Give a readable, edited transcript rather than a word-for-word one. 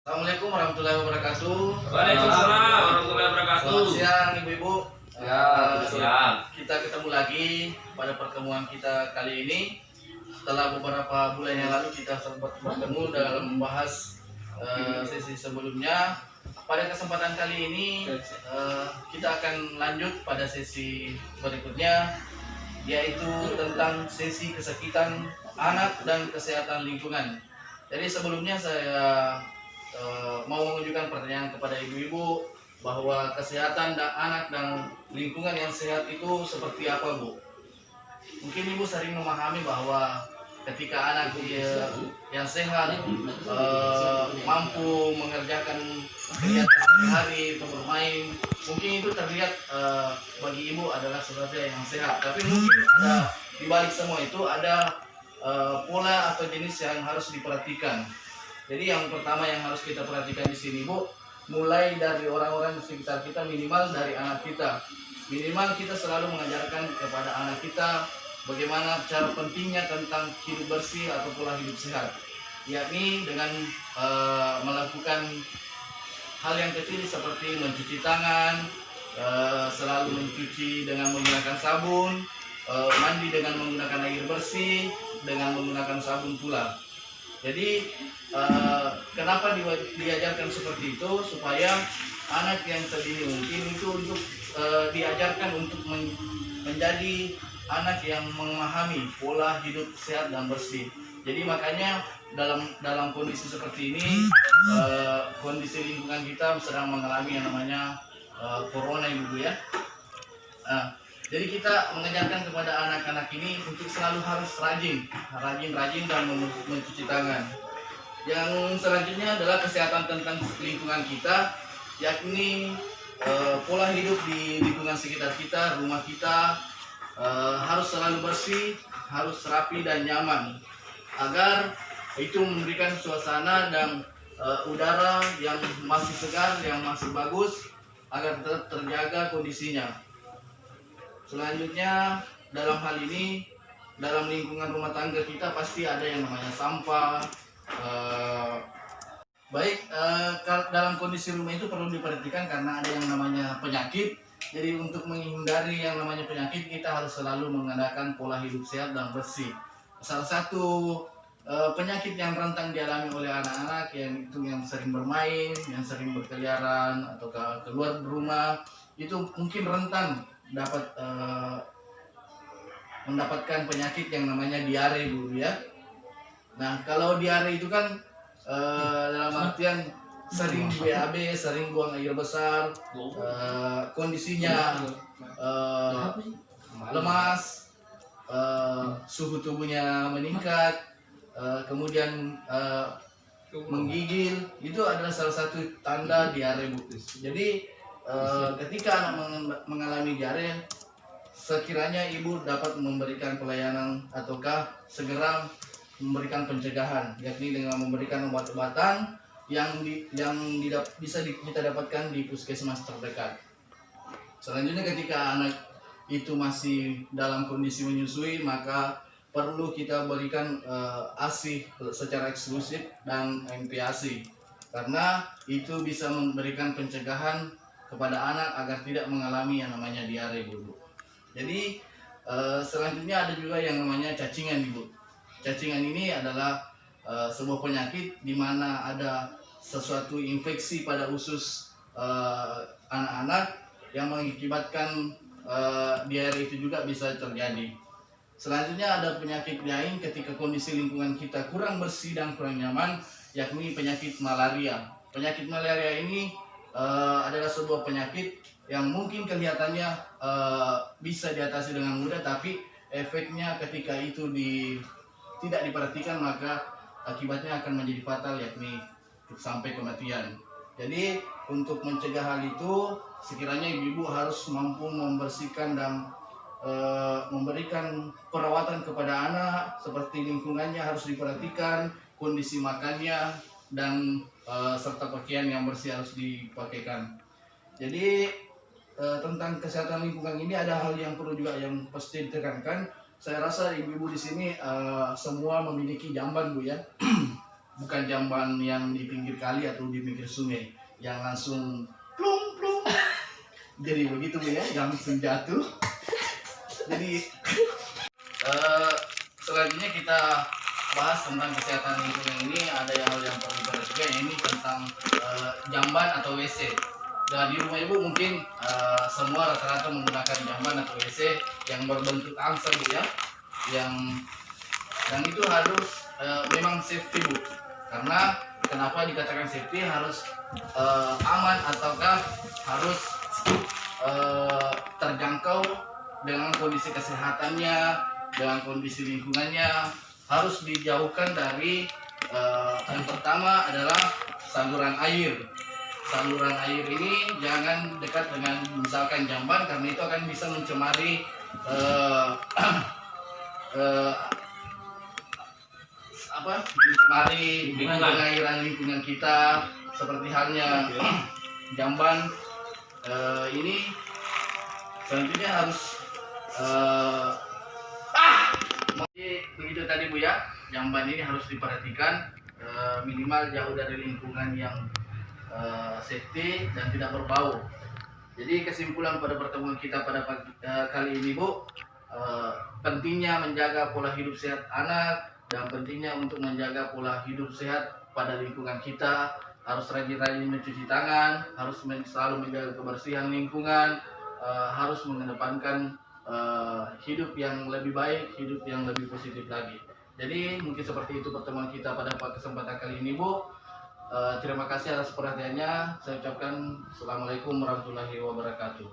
Assalamualaikum warahmatullahi wabarakatuh. Waalaikumsalam warahmatullahi wabarakatuh. Selamat siang ibu-ibu. Ya, siang. Kita ketemu lagi pada pertemuan kita kali ini. Setelah beberapa bulan yang lalu kita sempat bertemu dalam membahas sesi sebelumnya. Pada kesempatan kali ini kita akan lanjut pada sesi berikutnya, yaitu tentang sesi kesakitan anak dan kesehatan lingkungan. Jadi sebelumnya saya mau mengajukan pertanyaan kepada ibu-ibu bahwa kesehatan anak dan lingkungan yang sehat itu seperti apa, Bu? Mungkin ibu sering memahami bahwa ketika anak yang sehat mampu mengerjakan kegiatan sehari-hari untuk bermain, mungkin itu terlihat bagi ibu adalah sesuatu yang sehat. Tapi mungkin ada di balik semua itu ada pola atau jenis yang harus diperhatikan. Jadi yang pertama yang harus kita perhatikan di sini, Bu, mulai dari orang-orang di sekitar kita, minimal dari anak kita. Minimal kita selalu mengajarkan kepada anak kita bagaimana cara pentingnya tentang hidup bersih atau pola hidup sehat. Yakni dengan melakukan hal yang kecil seperti mencuci tangan, selalu mencuci dengan menggunakan sabun, mandi dengan menggunakan air bersih, dengan menggunakan sabun pula. Jadi kenapa diajarkan seperti itu? Supaya anak yang sedini mungkin itu untuk diajarkan untuk menjadi anak yang memahami pola hidup sehat dan bersih. Jadi makanya dalam kondisi seperti ini, kondisi lingkungan kita sedang mengalami yang namanya corona, ibu ya. Jadi kita mengajarkan kepada anak-anak ini untuk selalu harus rajin dan mencuci tangan. Yang selanjutnya adalah kesehatan tentang lingkungan kita, yakni pola hidup di lingkungan sekitar kita, rumah kita harus selalu bersih, harus rapi dan nyaman, agar itu memberikan suasana dan udara yang masih segar, yang masih bagus, agar tetap terjaga kondisinya. Selanjutnya dalam hal ini, dalam lingkungan rumah tangga kita pasti ada yang namanya sampah. Dalam kondisi rumah itu perlu diperhatikan karena ada yang namanya penyakit. Jadi untuk menghindari yang namanya penyakit, kita harus selalu mengadakan pola hidup sehat dan bersih. Salah satu penyakit yang rentan dialami oleh anak-anak yang sering bermain, yang sering berkeliaran atau keluar rumah, itu mungkin rentan dapat mendapatkan penyakit yang namanya diare, Bu ya. Nah, kalau diare itu kan dalam artian sering BAB, sering buang air besar, kondisinya lemas, suhu tubuhnya meningkat, kemudian menggigil, itu adalah salah satu tanda diare, Bu. Jadi ketika anak mengalami diare, sekiranya ibu dapat memberikan pelayanan ataukah segera memberikan pencegahan, yakni dengan memberikan obat-obatan yang bisa kita dapatkan di puskesmas terdekat. Selanjutnya ketika anak itu masih dalam kondisi menyusui, maka perlu kita berikan ASI secara eksklusif dan MPASI, karena itu bisa memberikan pencegahan kepada anak agar tidak mengalami yang namanya diare, Bu. Jadi selanjutnya ada juga yang namanya cacingan, Ibu. Cacingan ini adalah sebuah penyakit di mana ada sesuatu infeksi pada usus anak-anak yang mengakibatkan diare itu juga bisa terjadi. Selanjutnya ada penyakit lain ketika kondisi lingkungan kita kurang bersih dan kurang nyaman, yakni penyakit malaria. Penyakit malaria ini adalah sebuah penyakit yang mungkin kelihatannya bisa diatasi dengan mudah, tapi efeknya ketika itu tidak diperhatikan maka akibatnya akan menjadi fatal, yakni sampai kematian. Jadi untuk mencegah hal itu, sekiranya ibu-ibu harus mampu membersihkan dan memberikan perawatan kepada anak, seperti lingkungannya harus diperhatikan, kondisi makannya, dan serta pakaian yang bersih harus dipakaikan. Jadi tentang kesehatan lingkungan ini ada hal yang perlu juga yang pasti ditekankan. Saya rasa ibu-ibu di sini semua memiliki jamban, Bu ya. bukan jamban yang di pinggir kali atau di pinggir sungai yang langsung plung plung. Jadi begitu Bu ya, yang langsung jatuh. Jadi selanjutnya kita bahas tentang kesehatan lingkungan ini. Ada hal yang perlu diperhatikan, ini tentang jamban atau WC. Dan di rumah Ibu mungkin semua rata-rata menggunakan jamban atau WC yang berbentuk angsa Bu ya, yang itu harus memang safety Bu. Karena kenapa dikatakan safety, harus aman ataukah harus terjangkau dengan kondisi kesehatannya, dengan kondisi lingkungannya, harus dijauhkan dari yang pertama adalah saluran air. Saluran air ini jangan dekat dengan misalkan jamban, karena itu akan bisa mencemari mencemari pengairan lingkungan kita, seperti halnya jamban. Ini selanjutnya harus begitu tadi Bu ya, jamban ini harus diperhatikan minimal jauh dari lingkungan yang safety dan tidak berbau. Jadi kesimpulan pada pertemuan kita pada pagi kali ini Bu, pentingnya menjaga pola hidup sehat anak dan pentingnya untuk menjaga pola hidup sehat pada lingkungan kita. Harus rajin-rajin mencuci tangan, harus selalu menjaga kebersihan lingkungan, harus mengedepankan hidup yang lebih baik, hidup yang lebih positif lagi. Jadi mungkin seperti itu pertemuan kita pada kesempatan kali ini Bu. Terima kasih atas perhatiannya. Saya ucapkan Assalamualaikum warahmatullahi wabarakatuh.